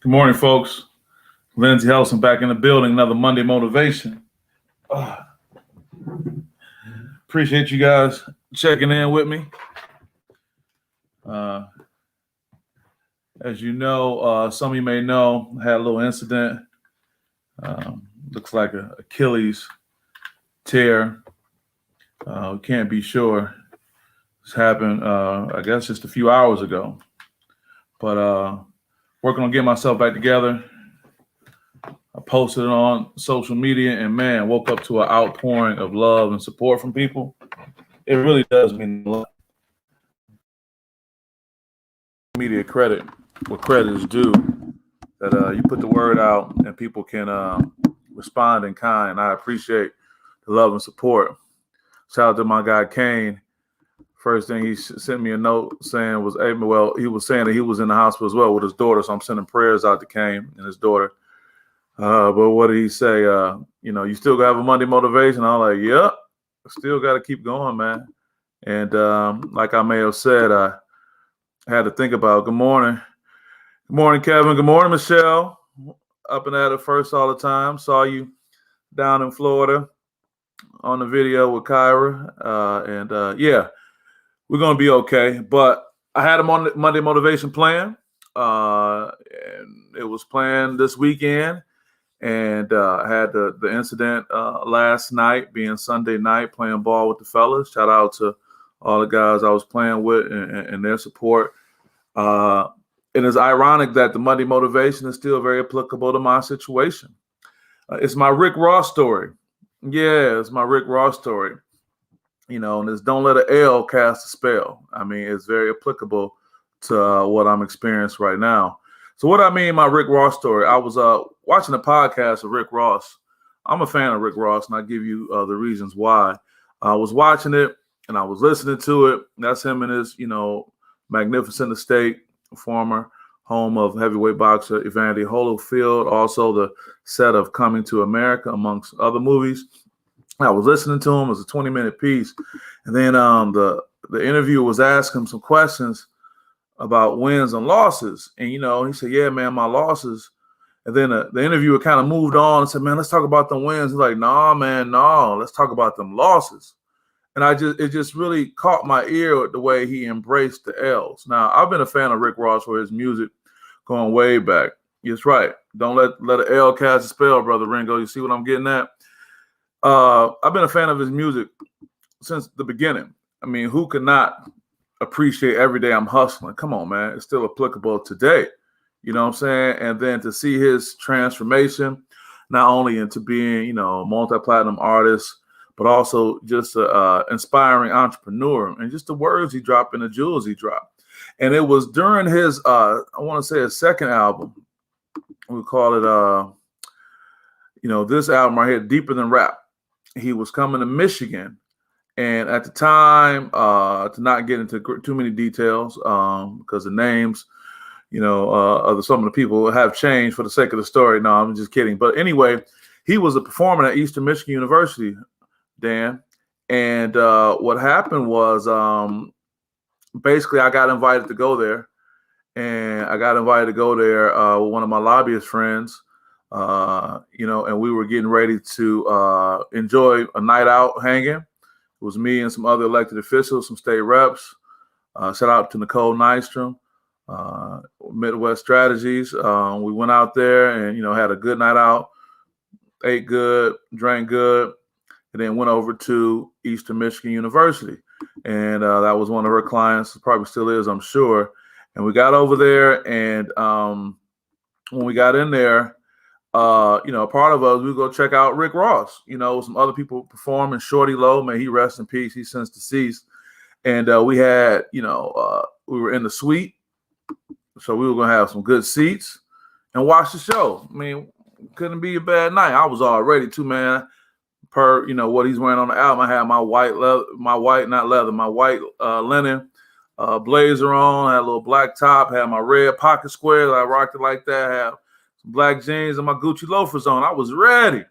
Good morning, folks. Lindsay Helson back in the building. Another Monday Motivation. Appreciate you guys checking in with me. As you know, some of you may know, I had a little incident. Looks like an Achilles tear. We can't be sure. This happened, I guess, just a few hours ago. But working on getting myself back together. I posted it on social media, and man, woke up to an outpouring of love and support from people. It really does mean a lot. Media credit what credit is due. That you put the word out and people can respond in kind. I appreciate the love and support. Shout out to my guy Kane. First thing he sent me a note saying was, hey, well, he was saying that he was in the hospital as well with his daughter, so I'm sending prayers out to Kane and his daughter. But what did he say? You still got to have a Monday motivation. I'm like, yep, still got to keep going, man. And like I may have said, I had to think about good morning. Good morning, Kevin. Good morning, Michelle. Up and at it first all the time. Saw you down in Florida on the video with Kyra. Yeah, we're going to be okay. But I had a Monday motivation plan. And it was planned this weekend. And I had the incident last night, being Sunday night, playing ball with the fellas. Shout out to all the guys I was playing with and their support. And it's ironic that the Monday motivation is still very applicable to my situation. It's my Rick Ross story. Yeah, it's my Rick Ross story. And it's don't let an L cast a spell. I mean, it's very applicable to what I'm experiencing right now. So what I mean, my Rick Ross story, I was watching a podcast of Rick Ross. I'm a fan of Rick Ross, and I'll give you the reasons why. I was watching it, and I was listening to it. That's him in his, magnificent estate, former home of heavyweight boxer Evander Holyfield, also the set of Coming to America, amongst other movies. I was listening to him. It was a 20-minute piece. And then the interviewer was asking him some questions about wins and losses. And, he said, yeah, man, my losses. And then the interviewer kind of moved on and said, man, let's talk about the wins. He's like, nah, man, no, let's talk about them losses. And it just really caught my ear the way he embraced the L's. Now, I've been a fan of Rick Ross for his music going way back. It's right. Don't let an L cast a spell, Brother Ringo. You see what I'm getting at? I've been a fan of his music since the beginning. I mean, who could not appreciate Every Day I'm Hustling? Come on, man. It's still applicable today. You know what I'm saying? And then to see his transformation, not only into being, a multi-platinum artist, but also just an inspiring entrepreneur, and just the words he dropped and the jewels he dropped. And it was during his, I want to say his second album. We call it, this album right here, Deeper Than Rap. He was coming to Michigan. And at the time, to not get into too many details, because the names, of some of the people have changed for the sake of the story. No, I'm just kidding. But anyway, he was a performer at Eastern Michigan University, Dan. And what happened was basically I got invited to go there. And I got invited to go there with one of my lobbyist friends, and we were getting ready to enjoy a night out hanging. It was me and some other elected officials, some state reps. Shout out to Nicole Nystrom, Midwest Strategies. We went out there and, had a good night out, ate good, drank good, and then went over to Eastern Michigan University. And that was one of her clients, probably still is, I'm sure. And we got over there, and when we got in there, part of us, we go check out Rick Ross, some other people performing. Shorty Low, may he rest in peace. He's since deceased. And we had, we were in the suite. So we were going to have some good seats and watch the show. I mean, couldn't be a bad night. I was all ready too, man. Per, what he's wearing on the album. I had my white linen blazer on, had a little black top, had my red pocket squares. I rocked it like that, had some black jeans and my Gucci loafers on. I was ready.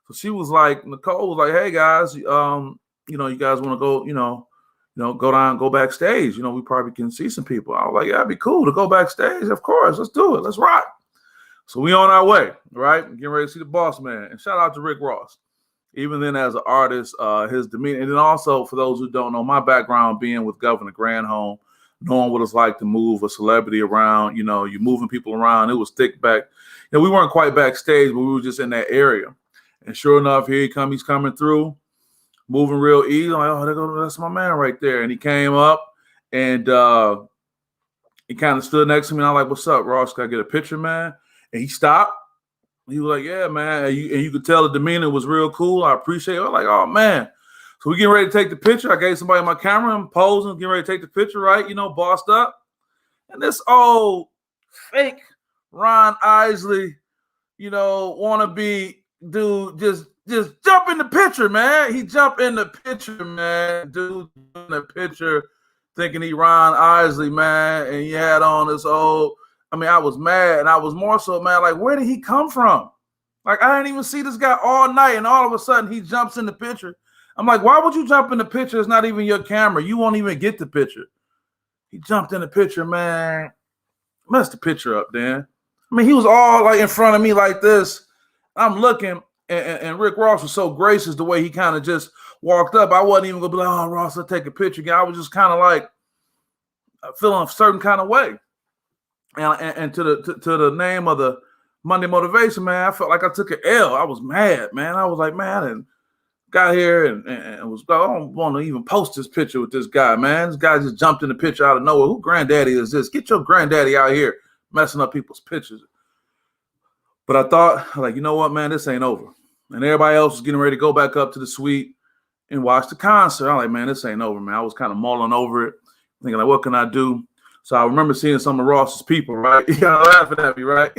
So she was like, Nicole was like, hey guys, you guys want to go, go down, go backstage. We probably can see some people. I was like, yeah, it'd be cool to go backstage. Of course, let's do it. Let's rock. So we on our way, right? Getting ready to see the boss man. And shout out to Rick Ross. Even then, as an artist, his demeanor, and then also for those who don't know, my background being with Governor Granholm, knowing what it's like to move a celebrity around, you're moving people around. It was thick back. We weren't quite backstage, but we were just in that area. And sure enough, here he comes. He's coming through, moving real easy. I'm like, oh, that's my man right there. And he came up and he kind of stood next to me. And I'm like, what's up, Ross? Can I get a picture, man? And he stopped. He was like, yeah, man. And you could tell the demeanor was real cool. I appreciate it. I was like, oh, man. So we getting ready to take the picture. I gave somebody my camera. I'm posing, getting ready to take the picture, right? Bossed up. And this old fake Ron Isley, wannabe dude just jump in the picture, man. He jumped in the picture, man. Dude in the picture thinking he Ron Isley, man. And he had on this old, I was mad, and I was more so mad, like, where did he come from? Like, I didn't even see this guy all night, and all of a sudden he jumps in the picture. I'm like, why would you jump in the picture? It's not even your camera. You won't even get the picture. He jumped in the picture, man. Messed the picture up, Dan. He was all like in front of me like this. I'm looking, and Rick Ross was so gracious the way he kind of just walked up. I wasn't even going to be like, oh, Ross, I'll take a picture again. I was just kind of like feeling a certain kind of way. And to the name of the Monday Motivation, man, I felt like I took an L. I was mad, man. I was like, man, and got here and was, I don't want to even post this picture with this guy, man. This guy just jumped in the picture out of nowhere. Who granddaddy is this? Get your granddaddy out here messing up people's pictures. But I thought, like, you know what, man, this ain't over. And everybody else was getting ready to go back up to the suite and watch the concert. I'm like, man, this ain't over, man. I was kind of mulling over it, thinking, like, what can I do? So I remember seeing some of Ross's people, right? Y'all laughing at me, right?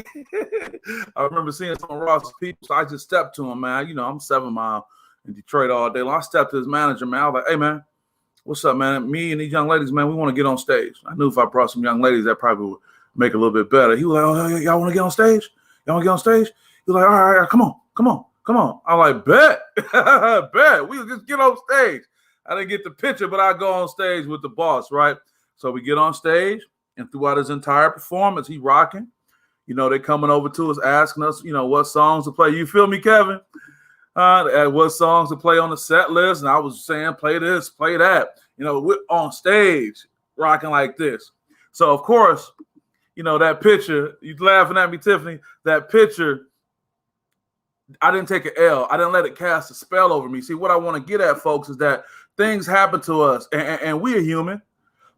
I remember seeing some of Ross's people. So I just stepped to him, man. I'm 7 Mile in Detroit all day long. I stepped to his manager, man. I was like, hey, man, what's up, man? Me and these young ladies, man, we want to get on stage. I knew if I brought some young ladies, that probably would make it a little bit better. He was like, oh, y'all want to get on stage? Y'all want to get on stage? He was like, all right, come on. I'm like, bet. We'll just get on stage. I didn't get the picture, but I go on stage with the boss, right? So we get on stage, and throughout his entire performance, he rocking. They're coming over to us, asking us, what songs to play. You feel me, Kevin? What songs to play on the set list. And I was saying, play this, play that. We're on stage, rocking like this. So, of course, that picture, you laughing at me, Tiffany, that picture, I didn't take an L. I didn't let it cast a spell over me. See, what I want to get at, folks, is that things happen to us, and we are human.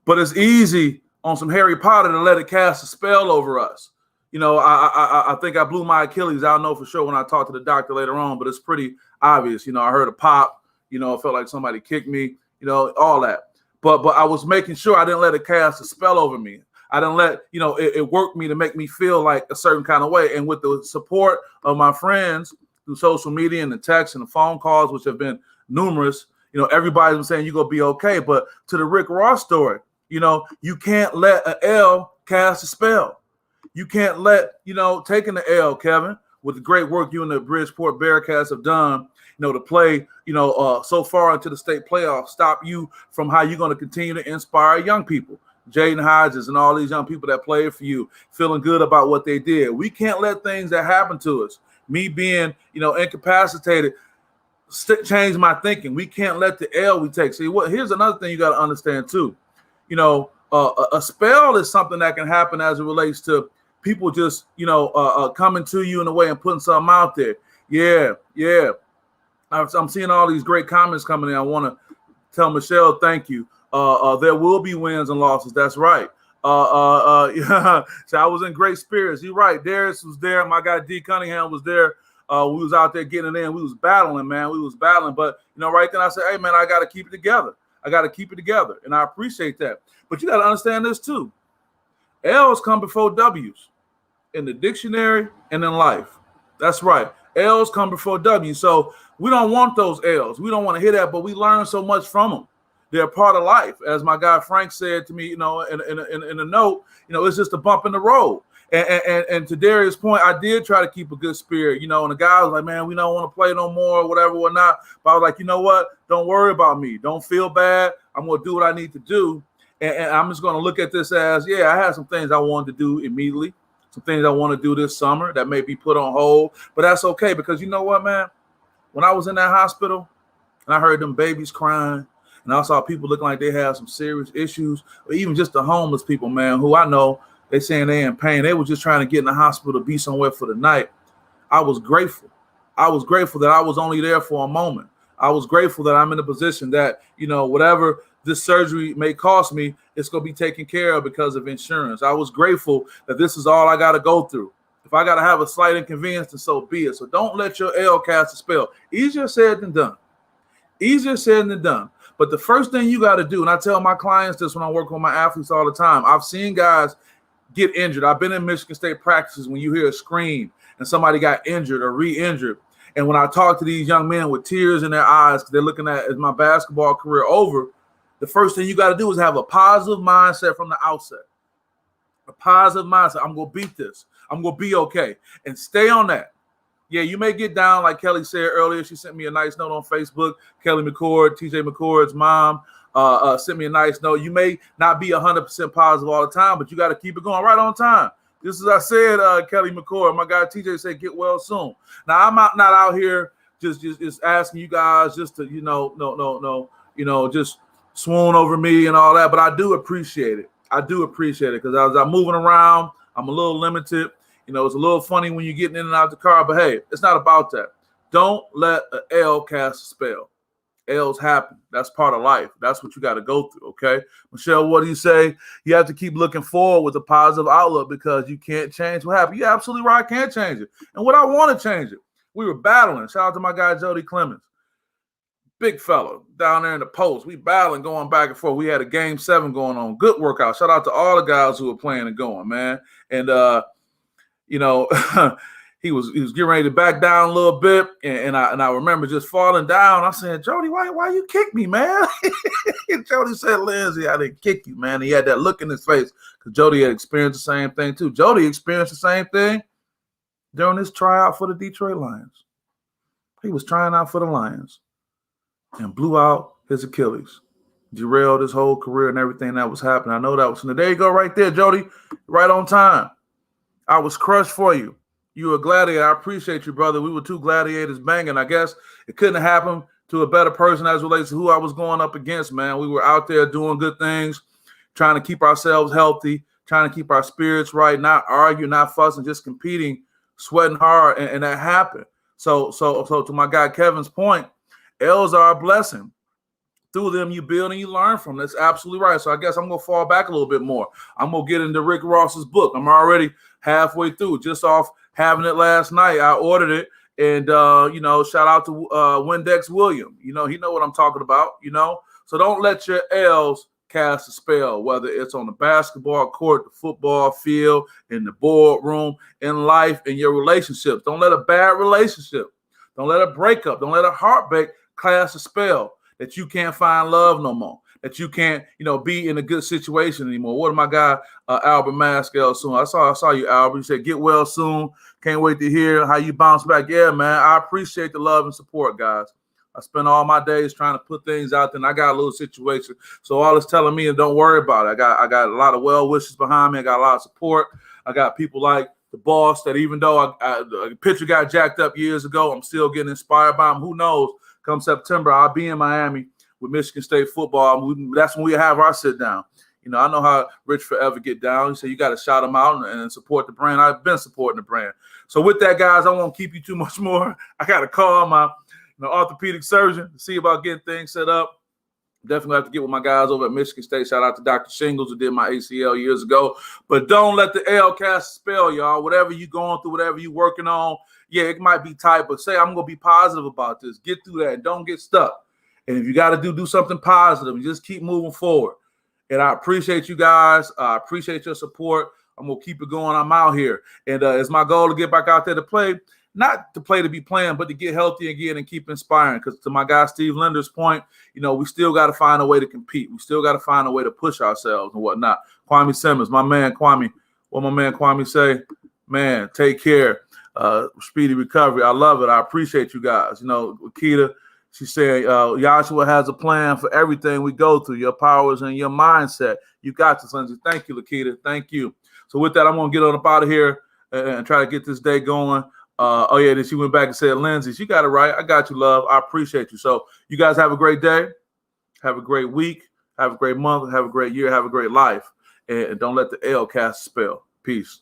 But it's easy on some Harry Potter to let it cast a spell over us. I think I blew my Achilles. I'll know for sure when I talk to the doctor later on, but it's pretty obvious. I heard a pop, it felt like somebody kicked me, all that. But I was making sure I didn't let it cast a spell over me. I didn't let, it worked me to make me feel like a certain kind of way. And with the support of my friends through social media and the texts and the phone calls, which have been numerous, everybody's been saying you're going to be okay. But to the Rick Ross story, you can't let an L cast a spell. You can't let, taking the L, Kevin, with the great work you and the Bridgeport Bearcats have done, to play, so far into the state playoffs, stop you from how you're going to continue to inspire young people. Jaden Hodges and all these young people that played for you, feeling good about what they did. We can't let things that happen to us, me being, incapacitated, change my thinking. We can't let the L we take. See, here's another thing you got to understand too. A spell is something that can happen as it relates to people just, coming to you in a way and putting something out there. Yeah. I'm seeing all these great comments coming in. I want to tell Michelle, thank you. There will be wins and losses. That's right. Yeah. So I was in great spirits. You're right. Darius was there. My guy D Cunningham was there. We was out there getting it in. We was battling, man. We was battling. But, right then I said, hey, man, I got to keep it together. And I appreciate that. But you got to understand this too. L's come before W's in the dictionary and in life. That's right. L's come before W's. So we don't want those L's. We don't want to hear that, but we learn so much from them. They're a part of life. As my guy Frank said to me, in a note, it's just a bump in the road. And to Darius' point, I did try to keep a good spirit, and the guy was like, man, we don't want to play no more, or whatever, or not. But I was like, you know what? Don't worry about me. Don't feel bad. I'm going to do what I need to do. And I'm just going to look at this as, I had some things I wanted to do immediately, some things I want to do this summer that may be put on hold. But that's okay, because you know what, man? When I was in that hospital and I heard them babies crying, and I saw people looking like they have some serious issues, or even just the homeless people, man, who I know, they saying they in pain. They were just trying to get in the hospital to be somewhere for the night. I was grateful. I was grateful that I was only there for a moment. I was grateful that I'm in a position that, whatever this surgery may cost me, it's going to be taken care of because of insurance. I was grateful that this is all I got to go through. If I got to have a slight inconvenience, then so be it. So don't let your L cast a spell. Easier said than done. Easier said than done. But the first thing you got to do, and I tell my clients this when I work with my athletes all the time, I've seen guys get injured. I've been in Michigan State practices when you hear a scream and somebody got injured or re-injured. And when I talk to these young men with tears in their eyes, because they're looking at, is my basketball career over? The first thing you got to do is have a positive mindset from the outset. A positive mindset. I'm going to beat this. I'm going to be okay. And stay on that. Yeah, you may get down, like Kelly said earlier. She sent me a nice note on Facebook. Kelly McCord, TJ McCord's mom, sent me a nice note. You may not be 100% positive all the time, but you got to keep it going right on time. Just as I said, Kelly McCord, my guy TJ said, get well soon. Now, I'm not out here just asking you guys just to, just swoon over me and all that, but I do appreciate it. I do appreciate it because as I'm moving around, I'm a little limited. It's a little funny when you're getting in and out the car, but hey, it's not about that. Don't let an L cast a spell. L's happen. That's part of life. That's what you got to go through, okay? Michelle, what do you say? You have to keep looking forward with a positive outlook because you can't change what happened. You're absolutely right. I can't change it. And what I want to change it. We were battling. Shout out to my guy, Jody Clemens. Big fella down there in the post. We battling, going back and forth. We had a game 7 going on. Good workout. Shout out to all the guys who were playing and going, man. And, he was getting ready to back down a little bit, and I remember just falling down. I said, Jody, why you kick me, man? And Jody said, Lindsay, I didn't kick you, man. He had that look in his face because Jody had experienced the same thing too. Jody experienced the same thing during his tryout for the Detroit Lions. He was trying out for the Lions and blew out his Achilles, derailed his whole career and everything that was happening. I know that was. There you go, right there, Jody, right on time. I was crushed for you. You were a gladiator. I appreciate you, brother. We were two gladiators banging. I guess it couldn't happen to a better person as relates to who I was going up against, man. We were out there doing good things, trying to keep ourselves healthy, trying to keep our spirits right, not arguing, not fussing, just competing, sweating hard, and that happened. So to my guy Kevin's point, L's are a blessing. Through them, you build and you learn from. That's absolutely right. So I guess I'm going to fall back a little bit more. I'm going to get into Rick Ross's book. I'm already halfway through, just off having it last night. I ordered it, and, shout out to Windex William. He know what I'm talking about, So don't let your L's cast a spell, whether it's on the basketball court, the football field, in the boardroom, in life, in your relationships. Don't let a bad relationship, don't let a breakup, don't let a heartbreak cast a spell that you can't find love no more, that you can't, be in a good situation anymore. What did my guy Albert Maskell soon? I saw you, Albert. You said, get well soon. Can't wait to hear how you bounce back. Yeah, man, I appreciate the love and support, guys. I spend all my days trying to put things out there, and I got a little situation. So all it's telling me is don't worry about it. I got a lot of well wishes behind me. I got a lot of support. I got people like the boss that even though the picture got jacked up years ago, I'm still getting inspired by him. Who knows? Come September, I'll be in Miami with Michigan State football. That's when we have our sit down. I know how Rich Forever get down. He said you got to shout him out and support the brand. I've been supporting the brand. So with that, guys, I won't keep you too much more. I got to call my orthopedic surgeon to see about getting things set up. Definitely have to get with my guys over at Michigan State. Shout out to Dr. Shingles who did my ACL years ago. But don't let the L cast a spell, y'all. Whatever you're going through, whatever you're working on, yeah, it might be tight, but say I'm going to be positive about this. Get through that and don't get stuck. And if you got to do something positive, and just keep moving forward. And I appreciate you guys. I appreciate your support. I'm going to keep it going. I'm out here. And it's my goal to get back out there to play. Not to play to be playing, but to get healthy again and keep inspiring. Because to my guy Steve Linder's point, we still got to find a way to compete. We still got to find a way to push ourselves and whatnot. Kwame Simmons, my man Kwame, What my man Kwame say? Man, take care. Speedy recovery. I love it. I appreciate you guys. You know, Keita, she's saying, Yahshua has a plan for everything we go through, your powers and your mindset. You got this, Lindsay. Thank you, Lakita. Thank you. So with that, I'm going to get on up out of here and try to get this day going. Then she went back and said, Lindsay, she got it right. I got you, love. I appreciate you. So you guys have a great day. Have a great week. Have a great month. Have a great year. Have a great life. And don't let the L cast a spell. Peace.